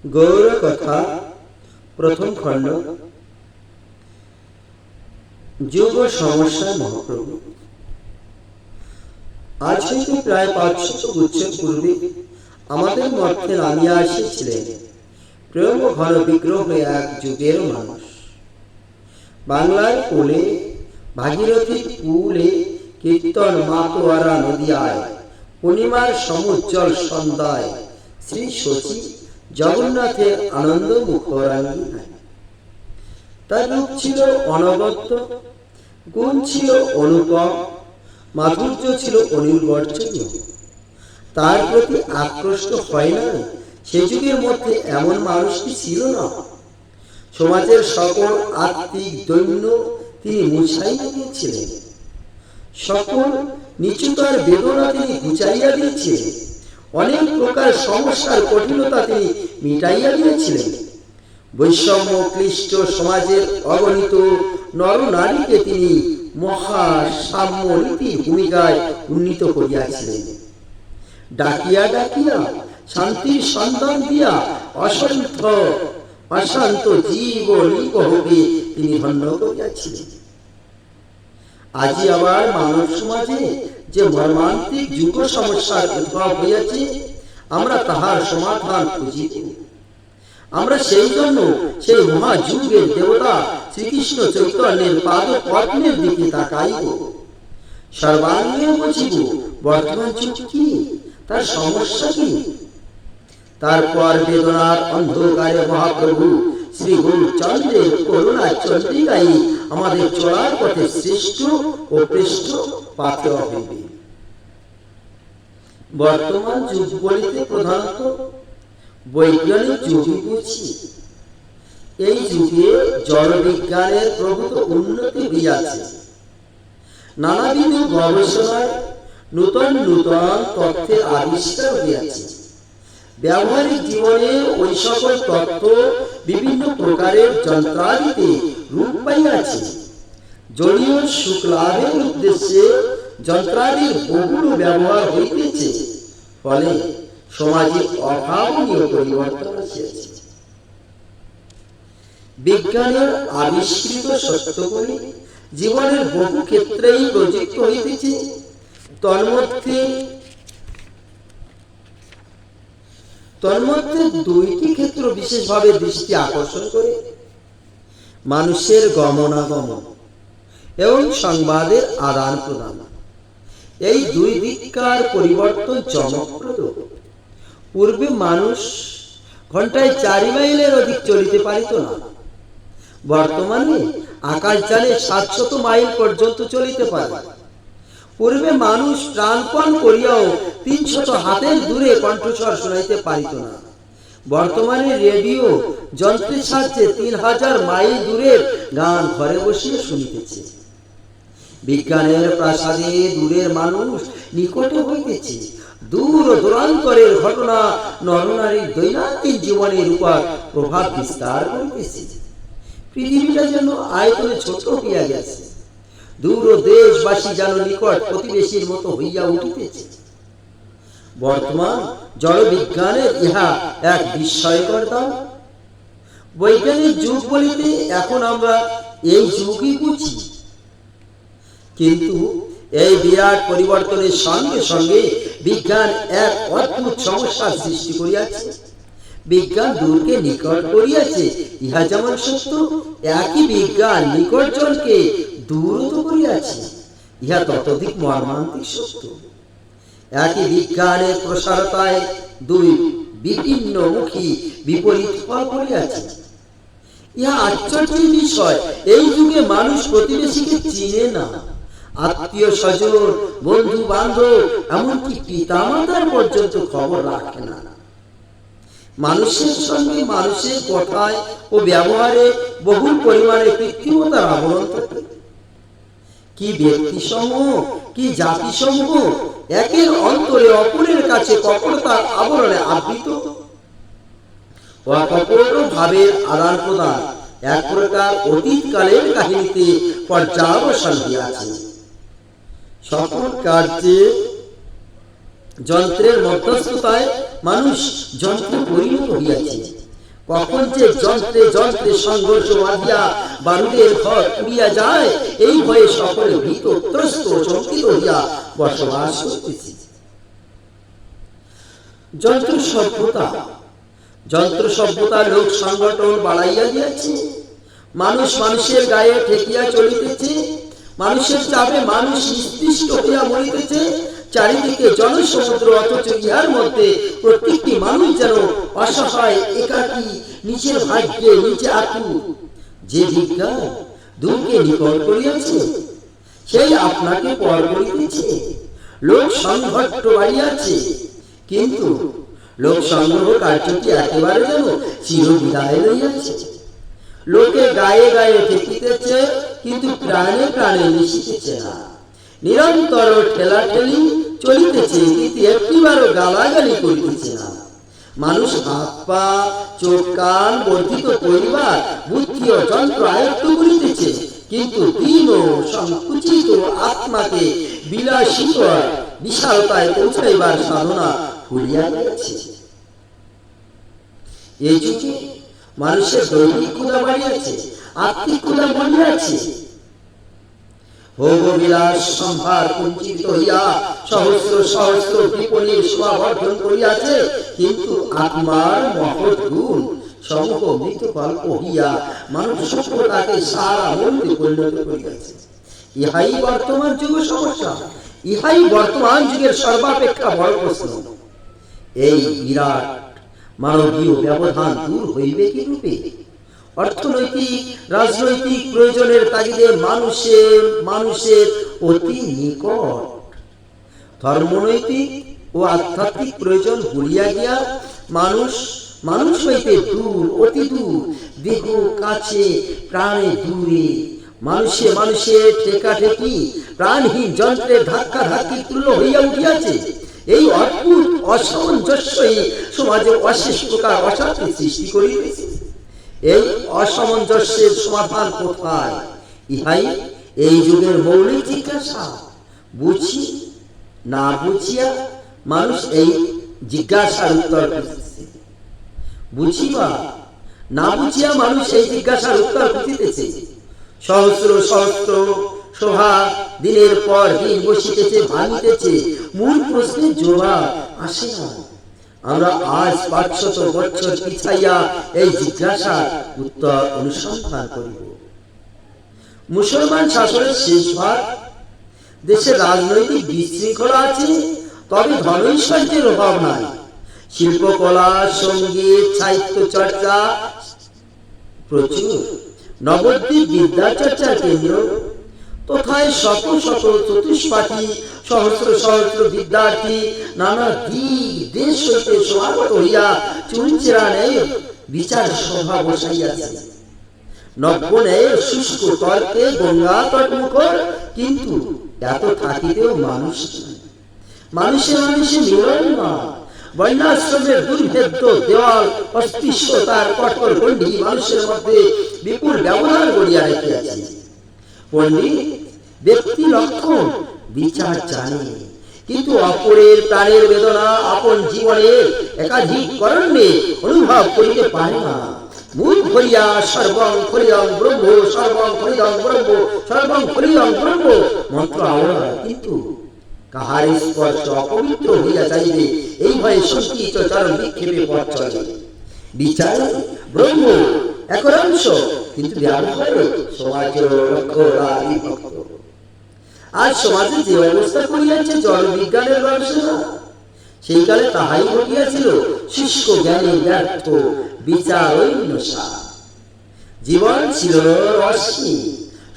গৌর কথা প্রথম খণ্ড। যুগ সমস্যা মহাপ্রভু। আজ হইতে প্রায় 500 বছর পূর্বে আমাদের মধ্যে নামিয়া আসিয়াছিলেন প্রেম ঘন বিগ্রহ এক যুগের মানুষ। বাংলার কোলে ভাগীরথী কূলে কীর্তন মাতোয়ারা নদিয়ায় পূর্ণিমার সমুজ্জ্বল সন্ধ্যায় শ্রী শচী জগন্নাথের আনন্দ মুখরাঙ্গিনায়। তার রূপ ছিল অনবদ্য, গুণ ছিল অনুপম, মাধুর্য ছিল অনির্বচনীয়। তার প্রতি আকৃষ্ট হয় না সে যুগের মধ্যে এমন মানুষটি ছিল না। সমাজের সকল আত্মিক দৈন্য তিনি মুছাইয়া দিয়েছিলেন, সকল নিচুতার বেদনা তিনি ঘুচাইয়া দিয়েছিলেন, অনেক প্রকার সমস্যার কঠিনতা তিনি মিটাইয়া দিয়েছিলেন। বৈষম্য ক্লিষ্ট সমাজের অগণিত নর নারীকে তিনি মহা সাম্য নীতির ভূমিকায় উন্নীত করিয়াছিলেন। ডাকিয়া ডাকিয়া শান্তির সন্ধান দিয়া অশান্ত জীব নিবহকে তিনি ধন্য করিয়াছিলেন। আজি আবার মানব সমাজে যে মর্মান্তিক যুগ সমস্যার উদ্ভব হইয়াছে, আমরা তাহার সমাধান খুঁজিব। আমরা সেই জন্য সেই মহাযুগের দেবতা শ্রীকৃষ্ণ চৈতন্যের পাদ পদ্মের দিকে তাকাইব। সর্বাঙ্গে বুঝিব বর্তমান যুগ কি, তার সমস্যা কি। তারপর বেদনার অন্ধকারে মহাপ্রভু শ্রী গৌরচন্দ্রের করুণা চন্দ্রিকাই আমাদের চলার পথে শ্রেষ্ঠ ও পৃষ্ঠ পাত্র হইবে। বর্তমান যুগ বলিতে প্রধানত বৈজ্ঞানিক যুগই বুঝি। এই যুগে জড় বিজ্ঞানের প্রভূত উন্নতি হইয়াছে। নানাবিধ গবেষণায় নূতন নূতন তথ্যের আবিষ্কার হইয়াছে। ব্যবহারিক জীবনে ওই সকল তত্ত্ব বিভিন্ন প্রকারের যন্ত্রাদিতে রূপ পাইয়াছে। জড়ীয় সুখ লাভের উদ্দেশ্যে যন্ত্রাদির বহুল ব্যবহার হইতেছে, ফলে সমাজে অভাবনীয় পরিবর্তন আসিয়াছে। বিজ্ঞানের আবিষ্কৃত সত্যগুলি জীবনের বহু ক্ষেত্রেই প্রযুক্ত হইতেছে। তন্মধ্যে দুইটি ক্ষেত্র বিশেষভাবে দৃষ্টি আকর্ষণ করে: মানুষের গমনাগমন এবং সংবাদের আদান প্রদান। এই দুই দিককার পরিবর্তন চমকপ্রদ। পূর্বে মানুষ ঘন্টায় 4 মাইলের অধিক চলিতে পারিত না, বর্তমানে আকাশ জানে 700 মাইল পর্যন্ত চলিতে পারে। পূর্বে মানুষ প্রাণপণ করিয়াও 300 হাতের দূরে কণ্ঠস্বর শোনাইতে পারিত না, বর্তমানে রেডিও যন্ত্রের সাহায্যে 3000 মাইল দূরের গান ঘরে বসিয়ে শুনিতেছে। বিজ্ঞানের প্রাসাদে দূরের মানুষ নিকটে হইতেছে। দূর দূরান্তরের ঘটনা নরনারীর দৈনন্দিন জীবনের উপর প্রভাব বিস্তার করিতেছে। পৃথিবীটা যেন আয়তনে ছোট হইয়া গেছে। দূর দেশবাসী যেন নিকট প্রতিবেশীর মতো হইয়া উঠিতেছে। বর্তমান জড় বিজ্ঞানের ইহা এক বিস্ময়কর দান। বৈজ্ঞানিক যুগ বলিতে এখন আমরা এই যুগই বুঝি, কিন্তু এই বিরাট পরিবর্তনের সঙ্গে সঙ্গে বিজ্ঞান এক অদ্ভুত সমস্যার সৃষ্টি করিয়াছে। বিজ্ঞান দূরকে নিকট করিয়াছে, ইহা যেমন সত্য, একই বিজ্ঞান নিকটজনকে দূরত করিয়াছে, ইহা ততোধিক মর্মান্তিক সত্য। একই বিজ্ঞানের প্রসারতায় দুই বিভিন্ন মুখী বিপরীত ফল করিয়াছে। ইহা আশ্চর্যের বিষয়, এই যুগে মানুষ প্রতিবেশীকে চিনে না। আত্মীয় স্বজন, বন্ধু বান্ধব, এমনকি পিতামাতার পর্যন্ত খবর রাখে না। মানুষের সঙ্গে মানুষের কথায় ও ব্যবহারে বহুল পরিমাণে কৃত্রিমতার আবরণ থাকে। কি ব্যক্তি সমূহ, কি জাতি সমূহ একের অন্তরে অপরের কাছে কপটতার আবরণে আবৃত। ভাবের আদান প্রদান এক প্রকার অতীতকালের কাহিনীতে পর্যাবসান হইয়াছে। সকল কার্যে যন্ত্রের মধ্যস্থতায় মানুষ যন্ত্রে পরিণত হইয়াছে। কখন যে যন্ত্রে যন্ত্রে সংঘর্ষ বাঁধিয়া বারুদের ঘর উড়িয়া যায়, এই ভয়ে সকলে ভীত ত্রস্ত শঙ্কিত হইয়া বসবাস করতেছে। যন্ত্র সভ্যতা লোক সংগঠন বাড়াইয়া দিয়াছে। মানুষ মানুষের গায়ে ঠেকিয়া চলিতেছে। মানুষের চাপে মানুষ নিস্তিষ্ট হইয়া মরিতেছে। চারিদিকে জনসমুদ্র, অথচ ইহার মধ্যে প্রত্যেকটি মানুষ যেন অসহায়, একাকী, নিজের ভাগ্যে নিজে আকুল। যে বিজ্ঞান দূরকে নিকট করিয়াছে, সেই আপনাকে পর করিতেছে। লোক সংঘট্ট বাড়িয়াছে, কিন্তু লোক সংগ্রহ কার্যটি একেবারে যেন চিরবিদায় লইয়াছে। লোকে গায়ে গায়ে ঠেকিতেছে, কিন্তু প্রাণে প্রাণে মিশিতেছে না। নিরন্তর ঠেলাঠেলি চলিতেছে, কিন্তু একটিবারও গালাগালি করিতেছে না। মানুষ হাত পা চোখ কান বর্ধিত পরিবার বুদ্ধি ও যন্ত্র আয়ত্ত করিতেছে, কিন্তু দীন ও সংকুচিত আত্মাকে বিলাসিত বিশালতায় পৌঁছাইবার সাধনা ভুলিয়া গেছে। এই যুগে মানুষের দৈনিক ক্ষুধা বাড়িয়াছে, আত্মিক ক্ষুধা বাড়িয়াছে। ভোগ বিলাস সম্ভার কুঞ্চিত হইয়া সহস্র সহস্র বিপণীর শোভা বর্ধন করিয়াছে, কিন্তু আত্মার মহৎ গুণ সমূহ মৃত কল্প হইয়া মানুষ সভ্যতাকে সারা মন্দিরে পরিণত করিয়াছে। ইহাই বর্তমান যুগ সমস্যা, ইহাই বর্তমান যুগের সর্বাপেক্ষা বড় প্রশ্ন। এই বিরাট মানবীয় ব্যবধান দূর হইবে কি রূপে? অর্থনৈতিক রাজনৈতিক প্রয়োজনের তাগিদে মানুষের অতি নিকট ধর্মনৈতিক ও আধ্যাত্মিক প্রয়োজন ভুলিয়া গিয়া মানুষ হইতে দূর, অতি দূর, দেহ কাছে প্রাণে দূরে। মানুষে ঠেকাঠেকি প্রাণহীন যন্ত্রের ধাক্কা ধাক্কি তুল্য হইয়া উঠিয়াছে। এই অদ্ভুত অসামঞ্জস্যই সমাজে অশেষ প্রকার অশান্তি সৃষ্টি করিতেছে। এই অসামঞ্জস্যের সমাধান কোথায়? ইহাই এই যুগের মৌলিক জিজ্ঞাসা। বুঝি না বুঝিয়া মানুষ এই জিজ্ঞাসার উত্তর খুঁজিতেছে। বুঝিবা না বুঝিয়া মানুষ এই জিজ্ঞাসার উত্তর খুঁজিতেছে। সহস্র সহস্র সভা দিনের পর দিন বসিতেছে, ভাঙিতেছে, মূল প্রশ্নের জবাব আসে না। আমরা আজ 500 বছর পিছাইয়া এই জিজ্ঞাসার উত্তর অনুসন্ধান করিব। মুসলমান শাসনের শেষ ভাগ, দেশে রাজনৈতিক বিশৃঙ্খলা আছে, তবে ধনৈশ্বর্যের অভাব নাই। শিল্পকলা, সঙ্গীত, সাহিত্য চর্চা প্রচুর। নবদ্বীপ বিদ্যা চর্চার কেন্দ্র। তথায় শত শত চতুষ্পাঠী, সহস্র সহস্র বিদ্যার্থী নানা দিক দেশ হইতে সমাগত হইয়া চুনচেরা নেয় বিচার সভা বসাইয়াছে। নব্যনের শুষ্ক তর্কে গঙ্গা তটমুখর, কিন্তু এত থাকিতেও মানুষে মিলন না। বর্ণাশ্রমের দুর্ভেদ্য দেওয়াল অস্পৃশ্যতার কঠোর গণ্ডি মানুষের মধ্যে বিপুল ব্যবধান গড়িয়া রেখেছে। পণ্ডিত ব্যক্তি লক্ষণ বিচার জানে, কিন্তু অপরের প্রাণের বেদনা আপন জীবনের একাধিক করণে অনুভব করিতে পারে না। মূল ভরিয়া সর্বং খলিদং ব্রহ্ম, সর্বং খলিদং ব্রহ্ম, সর্বং খলিদং ব্রহ্ম মন্ত্র আওড়া, কিন্তু কাহার স্পর্শ অপবিত্র হইয়া যাইবে এই ভয়ে সংকিত চরণ বিক্ষেপে পথ চলে। বিচার ব্রহ্ম একরাংশ, কিন্তু ব্যবহারে সমাজের লক্ষ্য বিভক্ত। আজ সমাজে যে অবস্থা করিয়াছে জড় বিজ্ঞানের গবেষণা, সেই কালে তাহাই ঘটিয়াছিল শুষ্ক জ্ঞানের ব্যর্থ বিচার ঐন্যসা। জীবন ছিল রসহীন,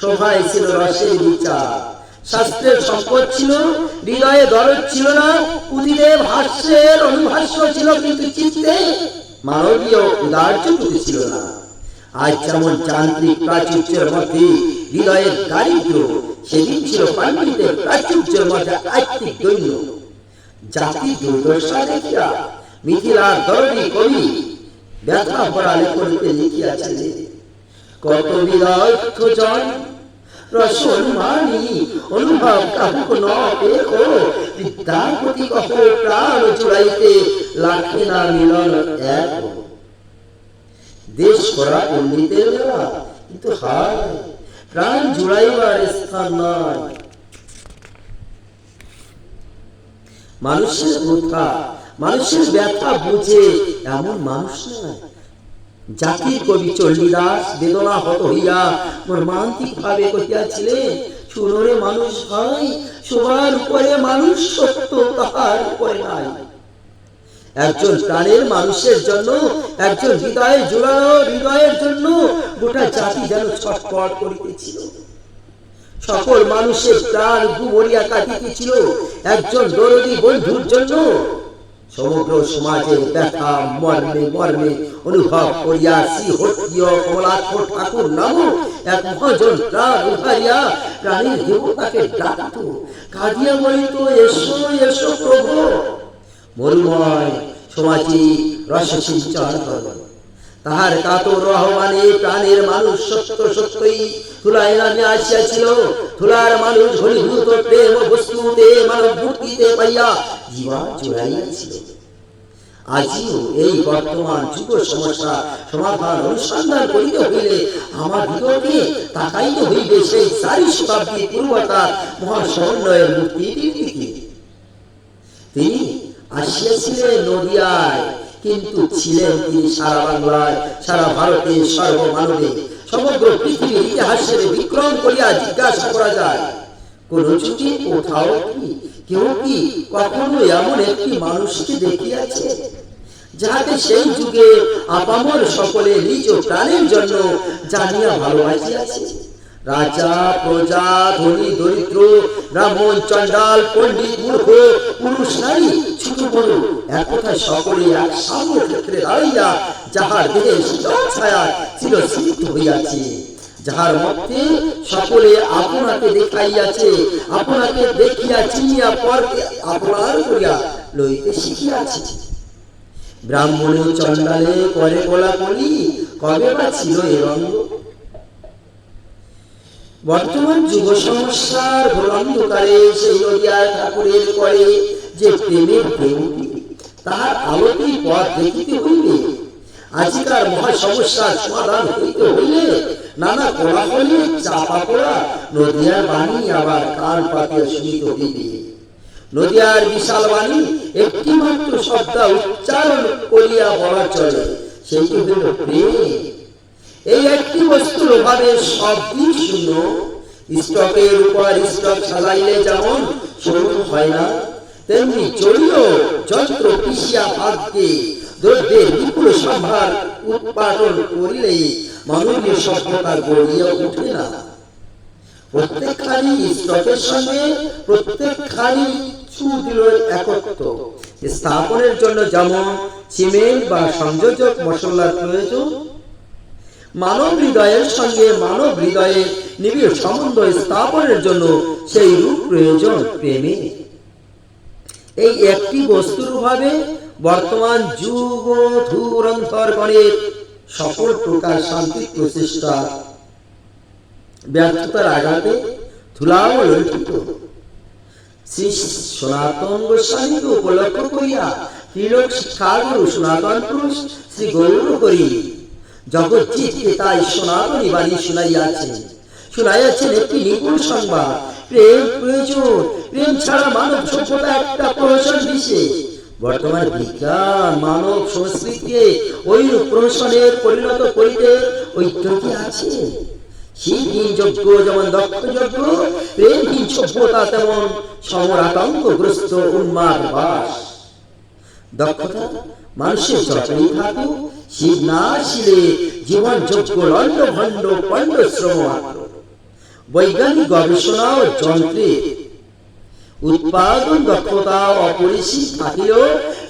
সভায় ছিল রসের বিচার। শাস্ত্রের সম্পদ ছিল, হৃদয়ে দরদ ছিল না। পুঁথিতে ভাষ্যের অনুভাষ্য ছিল, কিন্তু চিত্তে মানবীয় উদারচুতি ছিল না। আজ যেমন যান্ত্রিক প্রাচুর্যের মধ্যে হৃদয়ের দারিদ্র, সেদিন ছিল পাণ্ডিত্যের প্রাচুর্যের মধ্যে আত্মিক দৈন্য। জাতি দুর্দশা দেখিয়া মিথিলার দরদি কবি ব্যথা ভরা লেখনীতে লিখিয়াছেন, কত বিদগ্ধ জন রসন মানি অনুভব কাহুক ন দেখো বিদ্যার প্রতি কহ প্রাণ জুড়াইতে লাখে না মিলন এক দেশ করা পণ্ডিতের মেলা কিন্তু হায় প্রাণ জুড়াইবার স্থান নয়। মানুষের কথা মানুষের ব্যথা বুঝে এমন মানুষ নয়। জাতির কবি চণ্ডীদাস বেদনা হত হইয়া মর্মান্তিক ভাবে কহিয়াছিলেন, শুনোরে মানুষ ভাই, সবার উপরে মানুষ সত্য, তাহার উপরে নাই। একজন প্রাণের মানুষের জন্য, একজন হৃদয়ে জোড়ানো হৃদয়ের জন্য গোটা জাতি যেন ছটফট করিতেছিল। সকল মানুষের প্রাণ গুমরিয়া কাটিতেছিল একজন দরদী বন্ধুর জন্য। সমগ্র সমাজের ব্যথা মর্মে মর্মে অনুভব করিয়া শ্রী হট্টীয় কমলাক্ষ ঠাকুর নামক এক মহাজন প্রাণ উদ্ধারিয়া প্রাণীর দেবতাকে ডাকত, কাঁদিয়া বলিত, এসো এসো প্রভু, মরুময় সমাজে রস সিঞ্চন কর। তাহার কাতর আহ্বানে প্রাণের মানুষ সত্য সত্যই ধুলায় নামে আসিয়াছিল। ধুলার মানুষ ঘনীভূত প্রেম বস্তুতে মানব মূর্তিতে পাইয়া জীবন জুড়াইয়াছিল। আজিও এই বর্তমান যুব সমস্যা সমাধান অনুসন্ধান করিতে হইলে আমাদিগকে তাকাইতে হইবে সেই 4 শতাব্দী পূর্বকার মহাসমন্বয়ের মূর্তিটির দিকে। তিনি আসিয়াছিলেন নদিয়ায়, কিন্তু ছিলেন তিনি সারা বাংলায়, সারা ভারতে, সর্বমানবে। সমগ্র পৃথিবীর ইতিহাসের বিক্রম করিয়া জিজ্ঞাসা করা যায়, কোন যুগে কোথাও কি কেউ কি কখনো এমন একটি মানুষকে দেখিয়াছে যাহাকে সেই যুগে আপামর সকলে নিজ প্রাণের জন্য জানিয়া ভালোবাসিয়াছে? রাজা প্রজা, ধনী দরিদ্র, ব্রাহ্মণ চণ্ডাল, পণ্ডিত মূর্খ, পুরুষ নারী, ছোট বড়, এক কথায় সকলে এক সাম্য ক্ষেত্রে দাঁড়াইয়া যাহার দেহে শীতল ছায়া চিরস্মৃত হইয়াছে, যাহার মধ্যে সকলে আপনাকে দেখাইয়াছে, আপনাকে দেখিয়া চিনিয়া পরকে আপনার করিয়া লইতে শিখিয়াছে। ব্রাহ্মণে চণ্ডালে করে কোলাকুলি, কবে বা ছিল এ রঙ্গ? বর্তমান যুব সমস্যার ঘোর অন্ধকারে সেই নদিয়ার ঠাকুরের করে যে প্রেমের প্রেমটি, তাহার আলোকেই পথ দেখিতে হইবে। আজিকার মহা সমস্যার সমাধান হইতে হইলে নানা কোলাহলে চাপা পড়া নদিয়ার বাণী আবার কান পাতিয়া শুনিতে হইবে। নদিয়ার বিশাল বাণী একটি মাত্র শব্দ উচ্চারণ করিয়া বলা চলে, সেটি হইল প্রেম। এই একটি বস্তুর অভাবে সব দিক শূন্য। স্টকের উপর স্টক সাজাইলে যেমন শূন্য হয় না, তেমনি জলীয় যন্ত্র পিষিয়া ভাগ্যে দ্রব্যের বিপুল সম্ভার উৎপাদন করিলে মানবীয় সভ্যতা গড়িয়া উঠে না। প্রত্যেকখানি স্টকের সঙ্গে প্রত্যেকখানি সুদৃঢ় একত্র স্থাপনের জন্য যেমন সিমেন্ট বা সংযোজক মশলার প্রয়োজন, মানব হৃদয়ের সঙ্গে মানব হৃদয়ে নিবিড় সম্বন্ধ স্থাপনের জন্য সেই রূপ প্রয়োজন প্রেমে। এই একটি বস্তুর অভাবে বর্তমান যুগ ধুরন্ধরগণের সকল প্রকার শান্তি প্রচেষ্টা ব্যর্থতার আঘাতে ধুলাও লুণ্ঠিত। শ্রী সনাতন গোস্বামীকে উপলক্ষ করিয়া ত্রিলোক শিক্ষাগুরু সনাতন পুরুষ শ্রী গৌর হরি জগৎজিৎকে তাই সনাতনী বাণী শুনাইয়াছেন একটি নিপুণ সংবাদ, প্রেম প্রয়োজন। প্রেম ছাড়া মানব সভ্যতা একটা প্রহসন বিশেষ। বর্তমান বিজ্ঞান মানব সংস্কৃতিকে ওই প্রহসনের পরিণত করিতে ঐক্যটি আছে। শিবহীন যজ্ঞ যেমন দক্ষ যজ্ঞ, প্রেমহীন সভ্যতা তেমন সমরাতঙ্কগ্রস্ত উন্মাদ বাস। দক্ষতা মানুষের যতই থাকুক, শিব না আসিলে জীবন যজ্ঞ লন্ড ভণ্ড পণ্ডশ্রম মাত্র। বৈজ্ঞানিক গবেষণা ও যন্ত্রে উৎপাদন দক্ষতা অপরিসীম থাকিলেও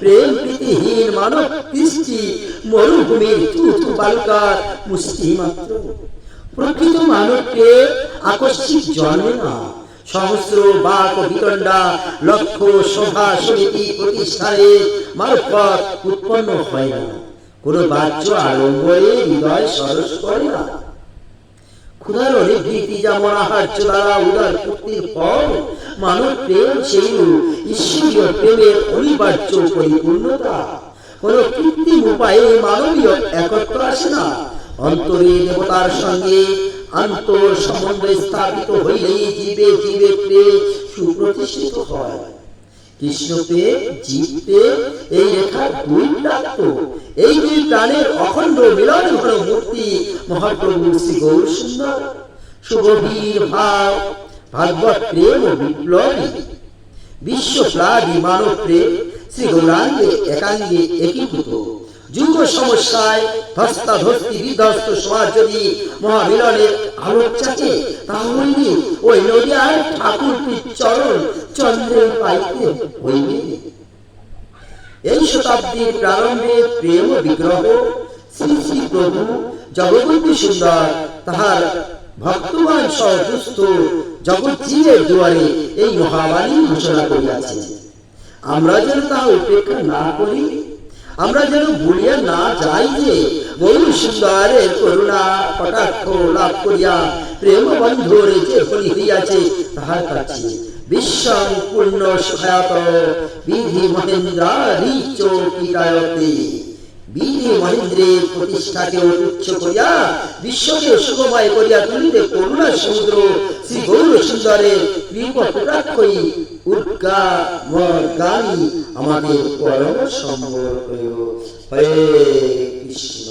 প্রেম প্রীতিহীন মানব দৃষ্টি মরুভূমির থুথু বালুকার মুষ্টি মাত্র। প্রকৃত মানবকে আকস্মিক জন্মে না, সহস্র বাক বিতণ্ডা লক্ষ সভা সমিতি প্রতিষ্ঠানের মারফত উৎপন্ন হয় না। কোন বাহ্য আড়ম্বরে হৃদয় সরস করে না। ক্ষুধার নিবৃত্তি যেমন আহার্য দ্বারা উদার তৃপ্তির ফল, মানব প্রেম সেই ঈশ্বরীয় প্রেমের অনিবার্য পরিপূর্ণতা। কোন কৃত্রিম উপায়ে মানবীয় একত্র আসে না। অন্তরে দেবতার সঙ্গে আন্তর সম্বন্ধ স্থাপিত হইলেই জীবে জীবে প্রেম সুপ্রতিষ্ঠিত হয়। কৃষ্ণ প্রেম, জীব প্রেম, এই রেখার দুই প্রাপ্ত। এই দুই প্রাণের অখণ্ড মিলন হল মূর্তি মহাপ্রভু শ্রী গৌর সুন্দর। সুগভীর ভাব ভাগবত প্রেম ও বিপ্লবী বিশ্বপ্লাবী মানব প্রেম শ্রী গৌরাঙ্গে একাঙ্গে একীভূত। যুগ সমস্যায় ধস্তাধস্তি বিধ্বস্ত সমাজ যদি মহামিলনের আলোক চাকে, তাহলে ওই নদিয়ার ঠাকুরটির চরণ চন্দ্রে পাইতে হইবে। এই শতাব্দীর প্রারম্ভে প্রেম বিগ্রহ শ্রী শ্রী প্রভু জগবন্ধু সুন্দর তাহার ভক্তবান সহ দুস্থ জগৎজীবের দুয়ারে এই মহাবাণী ঘোষণা করিয়াছেন। আমরা যেন তাহা উপেক্ষা না করি, আমরা যেন ভুলিয়া না যাই যে গৌর সুন্দরের করুণা কটাক্ষ লাভ করিয়া প্রেম বন্ধুরে যে ফলি হইয়াছে তাহার কাছে বিশ্বং পূর্ণ সহায়ত বিধি মহেন্দ্রারিচ কীটায়তে। বিধি মহেন্দ্রের প্রতিষ্ঠাকে উচ্চ করিয়া বিশ্বকে সুখময় করিয়া তুলিতে করুণা সমুদ্র শ্রী গৌর সুন্দরের কৃপা কটাক্ষই উদ্গামী আমাদের পরম সম্বর হরে কৃষ্ণ।